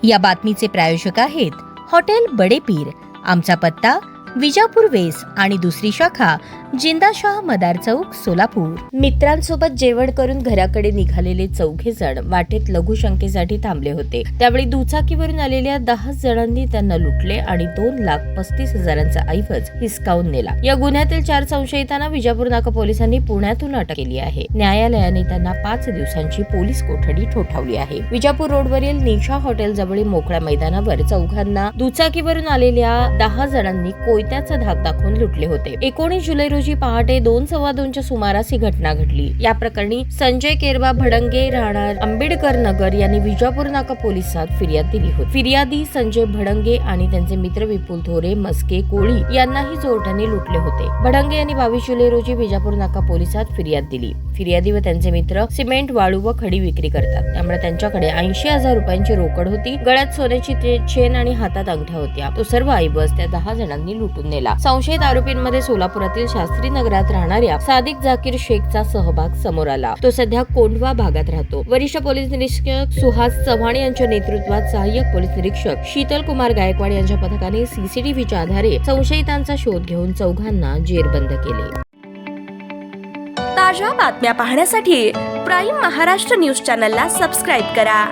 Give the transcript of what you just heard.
या बातमीचे प्रायोजक आहेत हॉटेल बडे पीर। आमचा पत्ता विजापूर वेस आणि दुसरी शाखा जिंदाशाह मदार चौक सोलापूर। मित्रांसोबत जेवण करून घराकडे निघालेले 4 जण वाटेत लघुशंकेसाठी थांबले होते। त्यावेळी दुचाकीवरून आलेल्या 10 जणांनी त्यांना लुटले आणि 2,35,000चा ऐवज हिसकावून नेला। या गुन्ह्यातील 4 संशयितांना विजापूर नाका पोलिसांनी पुण्यातून अटक केली आहे। न्यायालयाने त्यांना 5 दिवसांची पोलीस कोठडी ठोठावली आहे। विजापूर रोडवरील निशा हॉटेल जवळील मोकळ्या मैदानावर चौघांना दुचाकीवरून आलेल्या 10 जणांनी कोयत्याचा धाक दाखवून लुटले होते। 19 जुलै रोजी पहाटे 2:15च्या सुमारास ही घटना घडली। या प्रकरणी संजय केरबा भडंगे राहणार आंबेडकर नगर यांनी विजापूर नाका पोलिसात फिर्याद दिली होती। फिर्यादी संजय भडंगे आणि त्यांचे मित्र विपुल थोरे मस्के कोळी यांनाही चोरट्यांनी लुटले होते। भडंगे यांनी 22 जुलै रोजी विजापूर नाका पोलिसात फिर्याद दिली। फिर्यादी व त्यांचे मित्र सिमेंट, वाळू व खडी विक्री करतात, त्यामुळे त्यांच्याकडे 80,000 रुपयांची रोकड होती। गळ्यात सोन्याची चेन आणि हातात अंगठ्या होत्या। तो सर्व ऐवज त्या 10 जणांनी लुटून नेला। संशयित आरोपींमध्ये सोलापुरातील शास्त्री नगरात राहणाऱ्या सादिक जाकीर शेखचा सहभाग समोर आला। तो सध्या कोंढवा भागात राहतो। वरिष्ठ पोलीस निरीक्षक सुहास चव्हाण यांच्या नेतृत्वात सहाय्यक पोलीस निरीक्षक शीतल कुमार गायकवाड यांच्या पथकाने सीसीटीव्हीच्या आधारे संशयितांचा शोध घेऊन चौघांना जेरबंद केले। ताज्या बातम्या पाहण्यासाठी प्राईम महाराष्ट्र न्यूज चॅनलला सबस्क्राईब करा।